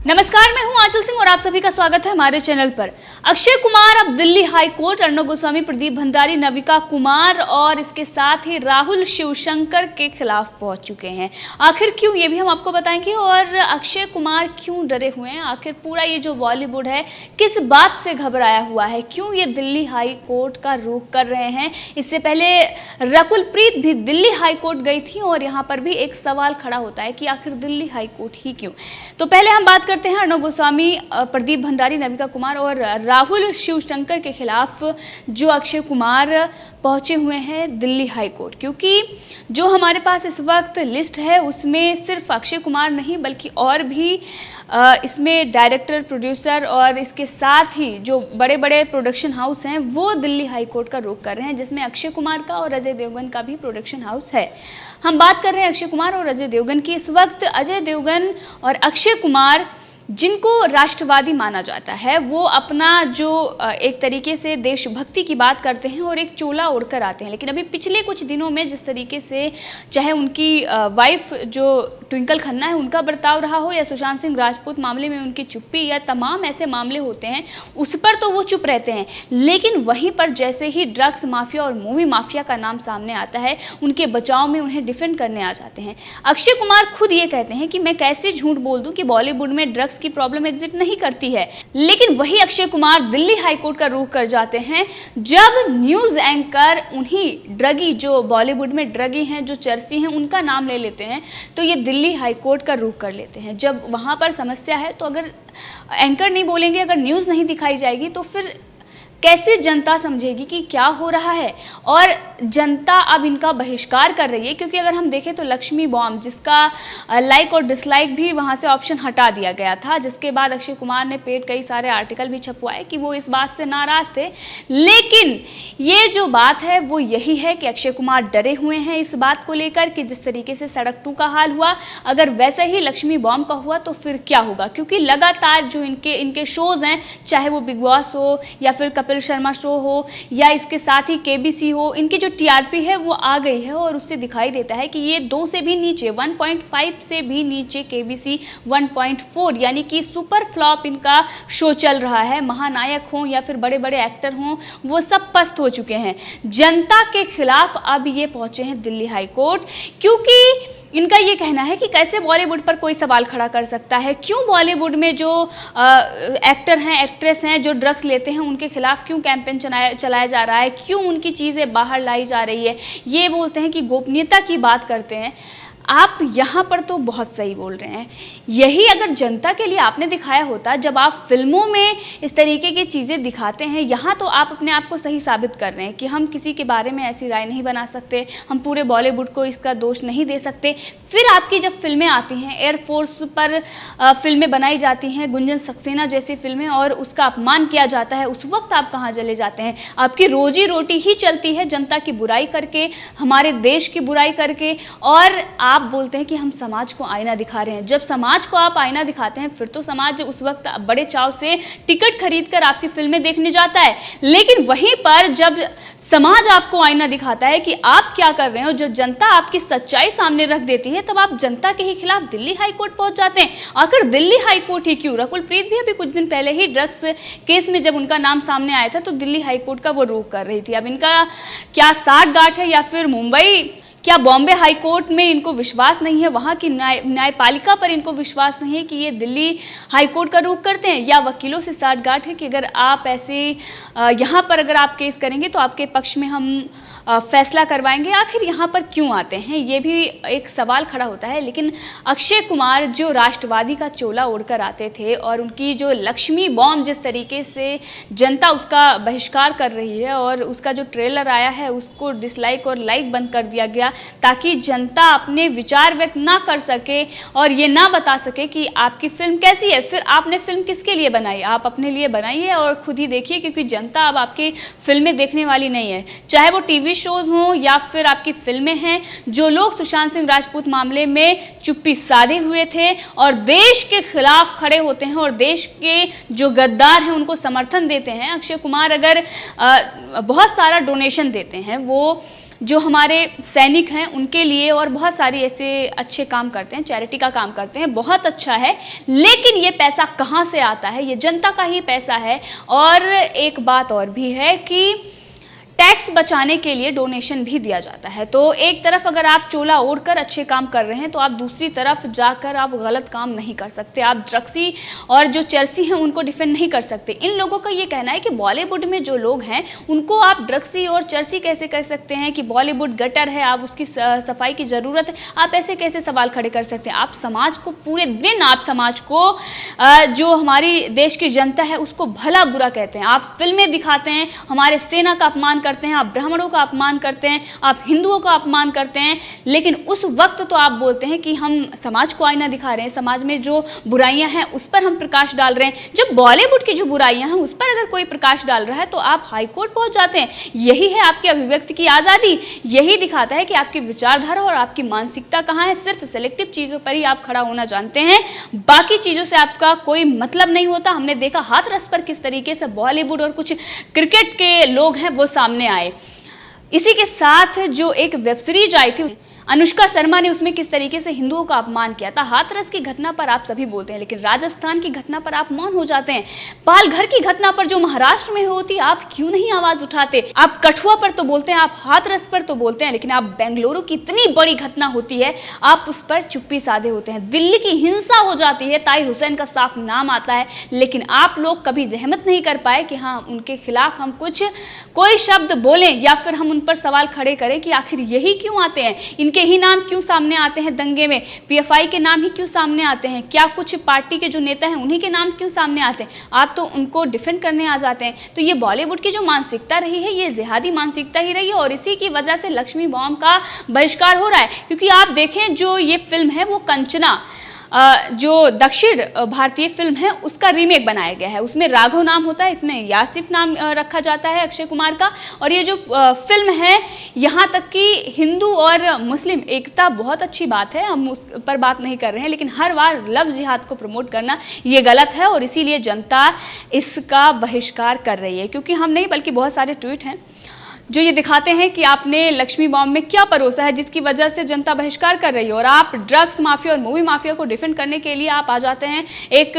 नमस्कार, मैं हूं आंचल सिंह और आप सभी का स्वागत है हमारे चैनल पर। अक्षय कुमार अब दिल्ली हाई कोर्ट अर्णब गोस्वामी, प्रदीप भंडारी, नविका कुमार और इसके साथ ही राहुल शिवशंकर के खिलाफ पहुंच चुके हैं। आखिर क्यों, ये भी हम आपको बताएंगे। और अक्षय कुमार क्यों डरे हुए हैं, आखिर पूरा ये जो बॉलीवुड है किस बात से घबराया हुआ है, क्यों ये दिल्ली हाई कोर्ट का रुख कर रहे हैं। इससे पहले रकुल प्रीत भी दिल्ली हाई कोर्ट गई थी और यहाँ पर भी एक सवाल खड़ा होता है कि आखिर दिल्ली हाई कोर्ट ही क्यों। तो पहले हम बात करते हैं अर्णब गोस्वामी, प्रदीप भंडारी, नविका कुमार और राहुल शिवशंकर के खिलाफ जो अक्षय कुमार पहुंचे हुए हैं दिल्ली हाई कोर्ट। क्योंकि जो हमारे पास इस वक्त लिस्ट है उसमें सिर्फ अक्षय कुमार नहीं बल्कि और भी इसमें डायरेक्टर, प्रोड्यूसर और इसके साथ ही जो बड़े बड़े प्रोडक्शन हाउस हैं वो दिल्ली हाई कोर्ट का रुख कर रहे हैं, जिसमें अक्षय कुमार का और अजय देवगन का भी प्रोडक्शन हाउस है। हम बात कर रहे हैं अक्षय कुमार और अजय देवगन की। इस वक्त अजय देवगन और अक्षय कुमार, जिनको राष्ट्रवादी माना जाता है, वो अपना जो एक तरीके से देशभक्ति की बात करते हैं और एक चोला ओढ़कर आते हैं। लेकिन अभी पिछले कुछ दिनों में जिस तरीके से चाहे उनकी वाइफ जो ट्विंकल खन्ना है उनका बर्ताव रहा हो, या सुशांत सिंह राजपूत मामले में उनकी चुप्पी, या तमाम ऐसे मामले होते हैं उस पर तो वो चुप रहते हैं। लेकिन वहीं पर जैसे ही ड्रग्स माफिया और मूवी माफिया का नाम सामने आता है, उनके बचाव में उन्हें डिफेंड करने आ जाते हैं। अक्षय कुमार खुद ये कहते हैं कि मैं कैसे झूठ बोल दूं कि बॉलीवुड में ड्रग्स की प्रॉब्लम एग्जिस्ट नहीं करती है। लेकिन वही अक्षय कुमार दिल्ली हाई कोर्ट का रुख कर जाते हैं जब न्यूज एंकर उन्हीं ड्रगी, जो बॉलीवुड में ड्रगी हैं, जो चर्सी हैं, उनका नाम ले लेते हैं तो ये दिल्ली हाई कोर्ट का रुख कर लेते हैं। जब वहां पर समस्या है तो अगर एंकर नहीं बोलेंगे, अगर न्यूज नहीं दिखाई जाएगी तो फिर कैसे जनता समझेगी कि क्या हो रहा है। और जनता अब इनका बहिष्कार कर रही है, क्योंकि अगर हम देखें तो लक्ष्मी बॉम्ब, जिसका लाइक और डिसलाइक भी वहां से ऑप्शन हटा दिया गया था, जिसके बाद अक्षय कुमार ने पेड कई सारे आर्टिकल भी छपवाए कि वो इस बात से नाराज थे। लेकिन ये जो बात है वो यही है कि अक्षय कुमार डरे हुए हैं इस बात को लेकर कि जिस तरीके से सड़क 2 का हाल हुआ, अगर वैसे ही लक्ष्मी बॉम्ब का हुआ तो फिर क्या होगा। क्योंकि लगातार जो इनके शोज हैं, चाहे वो बिग बॉस हो या फिर कपिल शर्मा शो हो या इसके साथ ही केबीसी हो, इनकी जो टीआरपी है वो आ गई है और उससे दिखाई देता है कि ये 2 से भी नीचे, 1.5 से भी नीचे केबीसी 1.4, यानी कि सुपर फ्लॉप इनका शो चल रहा है। महानायक हों या फिर बड़े बड़े एक्टर हों, वो सब पस्त हो चुके हैं। जनता के खिलाफ अब ये पहुंचे हैं दिल्ली हाई कोर्ट, क्योंकि इनका ये कहना है कि कैसे बॉलीवुड पर कोई सवाल खड़ा कर सकता है, क्यों बॉलीवुड में जो एक्टर हैं, एक्ट्रेस हैं, जो ड्रग्स लेते हैं उनके खिलाफ क्यों कैंपेन चलाया जा रहा है, क्यों उनकी चीज़ें बाहर लाई जा रही है। ये बोलते हैं कि गोपनीयता की बात करते हैं। आप यहाँ पर तो बहुत सही बोल रहे हैं। यही अगर जनता के लिए आपने दिखाया होता, जब आप फिल्मों में इस तरीके की चीज़ें दिखाते हैं, यहाँ तो आप अपने आप को सही साबित कर रहे हैं कि हम किसी के बारे में ऐसी राय नहीं बना सकते, हम पूरे बॉलीवुड को इसका दोष नहीं दे सकते। फिर आपकी जब फिल्में आती हैं, एयरफोर्स पर फिल्में बनाई जाती हैं, गुंजन सक्सेना जैसी फिल्में, और उसका अपमान किया जाता है, उस वक्त आप कहाँ चले जाते हैं। आपकी रोजी रोटी ही चलती है जनता की बुराई करके, हमारे देश की बुराई करके, और आप बोलते हैं कि हम समाज को आईना दिखा रहे हैं। जब समाज को आप आईना दिखाते हैं फिर तो समाज उस वक्त बड़े चाव से टिकट खरीदकर आपकी फिल्में देखने जाता है। लेकिन वहीं पर जब समाज आपको आईना दिखाता है कि आप क्या कर रहे हो, जब जनता आपकी सच्चाई सामने रख देती है, तब आप जनता के ही खिलाफ दिल्ली हाई कोर्ट पहुंच जाते हैं। आखिर दिल्ली हाई कोर्ट ही क्यों। रकुल प्रीत भी अभी कुछ दिन पहले ही ड्रग्स केस में जब उनका नाम सामने आया था तो दिल्ली हाई कोर्ट का वो रुख कर रही थी। अब इनका क्या साठगांठ है, या फिर मुंबई, क्या बॉम्बे हाई कोर्ट में इनको विश्वास नहीं है, वहाँ की न्यायपालिका पर इनको विश्वास नहीं है कि ये दिल्ली हाई कोर्ट का रुख करते हैं, या वकीलों से साठगांठ है कि अगर आप ऐसे यहाँ पर अगर आप केस करेंगे तो आपके पक्ष में हम फैसला करवाएंगे। आखिर यहाँ पर क्यों आते हैं, ये भी एक सवाल खड़ा होता है। लेकिन अक्षय कुमार जो राष्ट्रवादी का चोला ओढ़कर आते थे और उनकी जो लक्ष्मी बॉम्ब, जिस तरीके से जनता उसका बहिष्कार कर रही है और उसका जो ट्रेलर आया है उसको डिसलाइक और लाइक बंद कर दिया गया ताकि जनता अपने विचार व्यक्त ना कर सके और ये ना बता सके कि आपकी फिल्म कैसी है। फिर आपने फिल्म किसके लिए बनाई, आप अपने लिए बनाइए और खुद ही देखिए, क्योंकि जनता अब आपकी फिल्में देखने वाली नहीं है। चाहे वो टीवी शोज हों या फिर आपकी फिल्में हैं। जो लोग सुशांत सिंह राजपूत मामले में चुप्पी साधे हुए थे और देश के खिलाफ खड़े होते हैं और देश के जो गद्दार हैं उनको समर्थन देते हैं, अक्षय कुमार अगर बहुत सारा डोनेशन देते हैं, वो जो हमारे सैनिक हैं उनके लिए, और बहुत सारी ऐसे अच्छे काम करते हैं, चैरिटी का काम करते हैं, बहुत अच्छा है। लेकिन ये पैसा कहाँ से आता है? ये जनता का ही पैसा है। और एक बात और भी है कि टैक्स बचाने के लिए डोनेशन भी दिया जाता है। तो एक तरफ अगर आप चोला ओढ़कर अच्छे काम कर रहे हैं तो आप दूसरी तरफ जाकर आप गलत काम नहीं कर सकते। आप ड्रग्सी और जो चर्सी हैं उनको डिफेंड नहीं कर सकते। इन लोगों का ये कहना है कि बॉलीवुड में जो लोग हैं उनको आप ड्रग्सी और चर्सी कैसे कह सकते हैं, कि बॉलीवुड गटर है, आप उसकी सफाई की ज़रूरत है, आप ऐसे कैसे सवाल खड़े कर सकते हैं? आप समाज को पूरे दिन, आप समाज को जो हमारी देश की जनता है उसको भला बुरा कहते हैं। आप फिल्में दिखाते हैं, हमारे सेना का अपमान करते हैं, आप ब्राह्मणों का अपमान करते हैं, आप हिंदुओं का अपमान करते हैं। लेकिन उस वक्त तो आप बोलते हैं कि हम समाज को आईना दिखा रहे हैं, समाज में जो बुराइयां हैं उस पर हम प्रकाश डाल रहे हैं। जब बॉलीवुड की जो बुराइयां हैं उस पर अगर कोई प्रकाश डाल रहा है तो आप हाई कोर्ट पहुंच जाते हैं। यही है आपकी अभिव्यक्ति की आज़ादी। यही दिखाता है कि आपकी विचारधारा और आपकी मानसिकता कहाँ है। सिर्फ सेलेक्टिव चीज़ों पर ही आप खड़ा होना जानते हैं, बाकी चीज़ों से आपका कोई मतलब नहीं होता। हमने देखा हाथरस पर किस तरीके से बॉलीवुड और कुछ क्रिकेट के लोग हैं वो सामने आए। इसी के साथ जो एक वेब सीरीज आई थी अनुष्का शर्मा ने, उसमें किस तरीके से हिंदुओं का अपमान किया था। हाथरस की घटना पर आप सभी बोलते हैं, लेकिन राजस्थान की घटना पर आप मौन हो जाते हैं। पालघर की घटना पर जो महाराष्ट्र में होती, आप क्यों नहीं आवाज उठाते? आप कठुआ पर तो बोलते हैं, आप हाथरस पर तो बोलते हैं, लेकिन आप बेंगलुरु की इतनी बड़ी घटना होती है आप उस पर चुप्पी साधे होते हैं। दिल्ली की हिंसा हो जाती है, ताहिर हुसैन का साफ नाम आता है, लेकिन आप लोग कभी जहमत नहीं कर पाए कि हाँ उनके खिलाफ हम कोई शब्द बोलें या फिर हम उन पर सवाल खड़े करें कि आखिर यही क्यों आते हैं, के ही नाम क्यों सामने आते हैं दंगे में, पीएफआई के नाम ही क्यों सामने आते हैं, क्या कुछ पार्टी के जो नेता हैं उन्हीं के नाम क्यों सामने आते हैं? आप तो उनको डिफेंड करने आ जाते हैं। तो ये बॉलीवुड की जो मानसिकता रही है ये जिहादी मानसिकता ही रही है, और इसी की वजह से लक्ष्मी बॉम्ब का बहिष्कार हो रहा है। क्योंकि आप देखें जो ये फिल्म है वो कंचना जो दक्षिण भारतीय फिल्म है उसका रीमेक बनाया गया है। उसमें राघव नाम होता है, इसमें यासिफ नाम रखा जाता है अक्षय कुमार का। और ये जो फिल्म है यहाँ तक कि हिंदू और मुस्लिम एकता बहुत अच्छी बात है, हम उस पर बात नहीं कर रहे हैं, लेकिन हर बार लव जिहाद को प्रमोट करना ये गलत है और इसीलिए जनता इसका बहिष्कार कर रही है। क्योंकि हम नहीं बल्कि बहुत सारे ट्वीट हैं जो ये दिखाते हैं कि आपने लक्ष्मी बॉम्ब में क्या परोसा है जिसकी वजह से जनता बहिष्कार कर रही है। और आप ड्रग्स माफिया और मूवी माफिया को डिफेंड करने के लिए आप आ जाते हैं, एक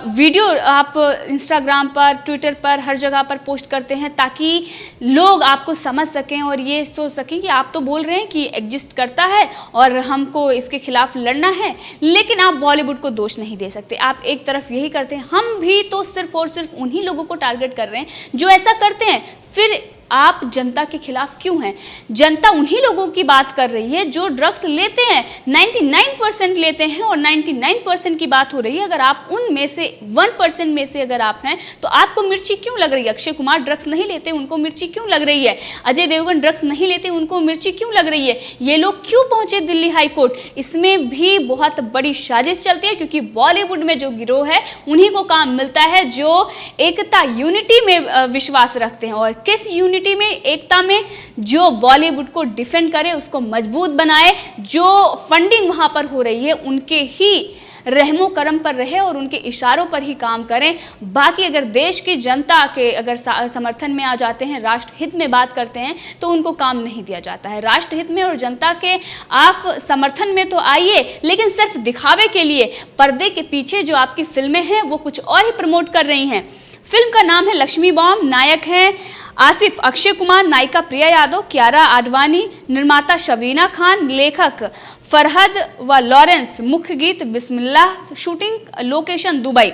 वीडियो आप इंस्टाग्राम पर, ट्विटर पर, हर जगह पर पोस्ट करते हैं ताकि लोग आपको समझ सकें और ये सोच सकें कि आप तो बोल रहे हैं कि एग्जिस्ट करता है और हमको इसके खिलाफ लड़ना है, लेकिन आप बॉलीवुड को दोष नहीं दे सकते। आप एक तरफ यही करते हैं, हम भी तो सिर्फ और सिर्फ उन्हीं लोगों को टारगेट कर रहे हैं जो ऐसा करते हैं। फिर आप जनता के खिलाफ क्यों हैं? जनता उन्हीं लोगों की बात कर रही है जो ड्रग्स लेते हैं, 99% लेते हैं, और 99% की बात हो रही है। अगर आप उनमें से 1% में से अगर आप हैं तो आपको मिर्ची क्यों लग रही है? अक्षय कुमार ड्रग्स नहीं लेते, उनको मिर्ची क्यों लग रही है? अजय देवगन ड्रग्स नहीं लेते, उनको मिर्ची क्यों लग रही है? ये लोग क्यों पहुंचे दिल्ली हाई कोर्ट? इसमें भी बहुत बड़ी साजिश चलती है, क्योंकि बॉलीवुड में जो गिरोह है उन्हीं को काम मिलता है जो एकता, यूनिटी में विश्वास रखते हैं। और किस यूनिटी में, एकता में, जो बॉलीवुड को डिफेंड करे, उसको मजबूत बनाए, जो फंडिंग वहां पर हो रही है उनके ही रहमो करम पर रहे और उनके इशारों पर ही काम करें। बाकी अगर देश की जनता के अगर समर्थन में आ जाते हैं, राष्ट्र हित में बात करते हैं, तो उनको काम नहीं दिया जाता है। राष्ट्र हित में और जनता के आप समर्थन में तो आइए, लेकिन सिर्फ दिखावे के लिए पर्दे के पीछे जो आपकी फिल्में हैं वो कुछ और ही प्रमोट कर रही हैं। फिल्म का नाम है लक्ष्मी बॉम्ब, नायक हैं आसिफ, अक्षय कुमार, नायिका प्रिया यादव, कियारा आडवाणी, निर्माता शबीना खान, लेखक फरहद व लॉरेंस, मुख्य गीत बिस्मिल्लाह, शूटिंग लोकेशन दुबई।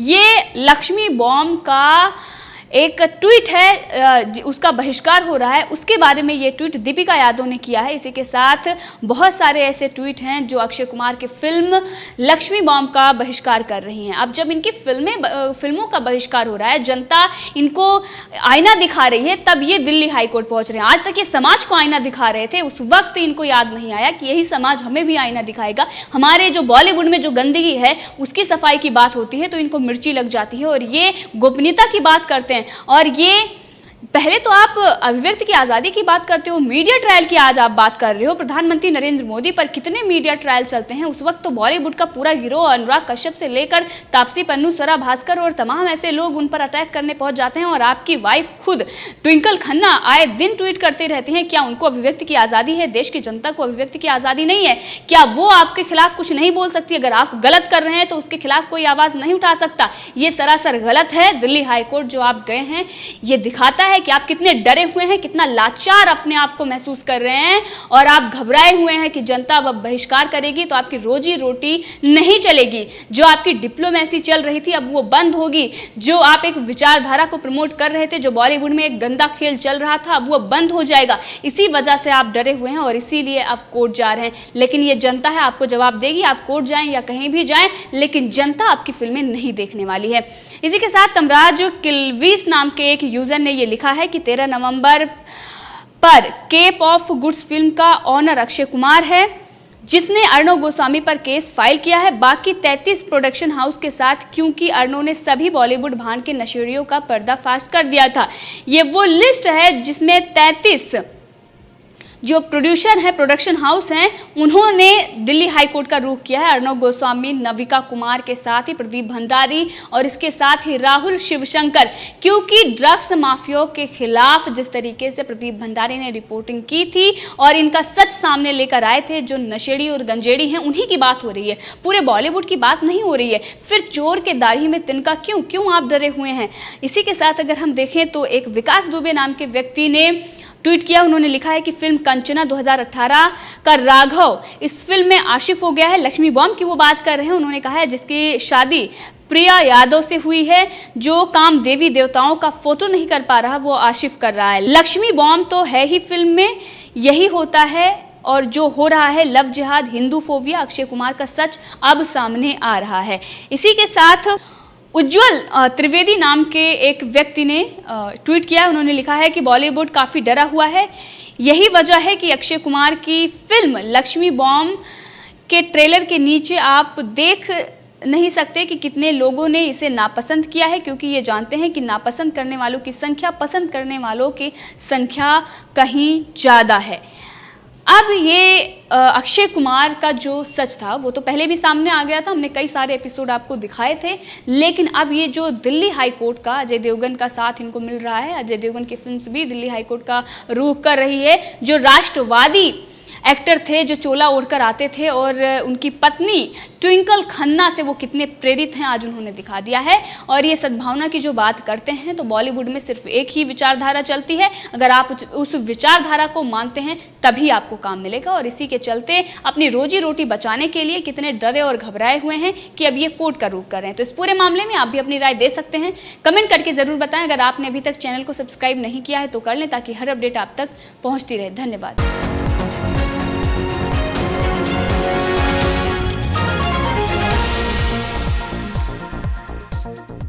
ये लक्ष्मी बॉम्ब का एक ट्वीट है, उसका बहिष्कार हो रहा है। उसके बारे में ये ट्वीट दीपिका यादव ने किया है। इसी के साथ बहुत सारे ऐसे ट्वीट हैं जो अक्षय कुमार की फिल्म लक्ष्मी बॉम्ब का बहिष्कार कर रही हैं। अब जब इनकी फिल्मों का बहिष्कार हो रहा है, जनता इनको आईना दिखा रही है, तब ये दिल्ली हाई कोर्ट पहुंच रहे हैं। आज तक ये समाज को आईना दिखा रहे थे, उस वक्त इनको याद नहीं आया कि यही समाज हमें भी आईना दिखाएगा। हमारे जो बॉलीवुड में जो गंदगी है उसकी सफाई की बात होती है तो इनको मिर्ची लग जाती है और ये गोपनीयता की बात करते हैं। और ये पहले तो आप अभिव्यक्ति की आज़ादी की बात करते हो, मीडिया ट्रायल की आज आप बात कर रहे हो। प्रधानमंत्री नरेंद्र मोदी पर कितने मीडिया ट्रायल चलते हैं। उस वक्त तो बॉलीवुड का पूरा गिरोह अनुराग कश्यप से लेकर तापसी पन्नू, स्वरा भास्कर और तमाम ऐसे लोग उन पर अटैक करने पहुंच जाते हैं। और आपकी वाइफ खुद ट्विंकल खन्ना आए दिन ट्वीट करते रहती हैं, क्या उनको अभिव्यक्ति की आज़ादी है? देश की जनता को अभिव्यक्ति की आज़ादी नहीं है क्या? वो आपके खिलाफ कुछ नहीं बोल सकती? अगर आप गलत कर रहे हैं तो उसके खिलाफ कोई आवाज़ नहीं उठा सकता। ये सरासर गलत है। दिल्ली हाईकोर्ट जो आप गए हैं, ये दिखाता है कि आप कितने डरे हुए हैं, कितना लाचार अपने आप को महसूस कर रहे हैं और आप घबराए हुए हैं कि जनता अब बहिष्कार करेगी तो आपकी रोजी रोटी नहीं चलेगी। जो आपकी डिप्लोमेसी चल रही थी अब वो बंद होगी। जो आप एक विचारधारा को प्रमोट कर रहे थे, जो बॉलीवुड में एक गंदा खेल चल रहा था, अब वो बंद हो जाएगा। इसी वजह से आप डरे हुए हैं और इसीलिए आप कोर्ट जा रहे हैं। लेकिन ये जनता है, आपको जवाब देगी। आप कोर्ट जाएं या कहीं भी जाएं, लेकिन जनता आपकी फिल्में नहीं देखने वाली है। इसी के साथ तमराज किलवीस नाम के एक यूजर ने ये लिखा है कि 13 नवंबर पर केप ऑफ गुड्स फिल्म का ऑनर अक्षय कुमार है, जिसने अर्णव गोस्वामी पर केस फाइल किया है। बाकी 33 प्रोडक्शन हाउस के साथ, क्योंकि अर्णव ने सभी बॉलीवुड भान के नशेड़ियों का पर्दाफाश कर दिया था। ये वो लिस्ट है जिसमें 33 जो प्रोड्यूसर हैं, प्रोडक्शन हाउस हैं, उन्होंने दिल्ली हाईकोर्ट का रुख किया है। अर्णव गोस्वामी, नविका कुमार के साथ ही प्रदीप भंडारी और इसके साथ ही राहुल शिवशंकर, क्योंकि ड्रग्स माफियाओं के खिलाफ जिस तरीके से प्रदीप भंडारी ने रिपोर्टिंग की थी और इनका सच सामने लेकर आए थे, जो नशेड़ी और गंजेड़ी हैं, उन्हीं की बात हो रही है, पूरे बॉलीवुड की बात नहीं हो रही है। फिर चोर के दाढ़ी में तिनका क्यों आप डरे हुए हैं? इसी के साथ अगर हम देखें तो एक विकास दुबे नाम के व्यक्ति ने ट्वीट किया। उन्होंने लिखा है कि फिल्म कंचना 2018 का राघव इस फिल्म में आशिफ हो गया है। लक्ष्मी बॉम्ब की वो बात कर रहे हैं। उन्होंने कहा है जिसकी शादी प्रिया यादव से हुई है, जो काम देवी देवताओं का फोटो नहीं कर पा रहा वो आशिफ कर रहा है। लक्ष्मी बॉम्ब तो है ही फिल्म में, यही होता है और जो हो रहा है लव जिहाद, हिंदू फोबिया, अक्षय कुमार का सच अब सामने आ रहा है। इसी के साथ उज्जवल त्रिवेदी नाम के एक व्यक्ति ने ट्वीट किया। उन्होंने लिखा है कि बॉलीवुड काफ़ी डरा हुआ है। यही वजह है कि अक्षय कुमार की फिल्म लक्ष्मी बॉम्ब के ट्रेलर के नीचे आप देख नहीं सकते कि कितने लोगों ने इसे नापसंद किया है, क्योंकि ये जानते हैं कि नापसंद करने वालों की संख्या पसंद करने वालों की संख्या कहीं ज़्यादा है। अब ये अक्षय कुमार का जो सच था वो तो पहले भी सामने आ गया था, हमने कई सारे एपिसोड आपको दिखाए थे। लेकिन अब ये जो दिल्ली हाई कोर्ट का अजय देवगन का साथ इनको मिल रहा है, अजय देवगन की फिल्म्स भी दिल्ली हाई कोर्ट का रुख कर रही है। जो राष्ट्रवादी एक्टर थे, जो चोला ओढ़कर आते थे और उनकी पत्नी ट्विंकल खन्ना से वो कितने प्रेरित हैं, आज उन्होंने दिखा दिया है। और ये सद्भावना की जो बात करते हैं तो बॉलीवुड में सिर्फ एक ही विचारधारा चलती है। अगर आप उस विचारधारा को मानते हैं तभी आपको काम मिलेगा। और इसी के चलते अपनी रोजी रोटी बचाने के लिए कितने डरे और घबराए हुए हैं कि अब ये कोर्ट का रुख कर रहे हैं। तो इस पूरे मामले में आप भी अपनी राय दे सकते हैं, कमेंट करके जरूर बताएं। अगर आपने अभी तक चैनल को सब्सक्राइब नहीं किया है तो कर लें, ताकि हर अपडेट आप तक पहुंचती रहे। धन्यवाद।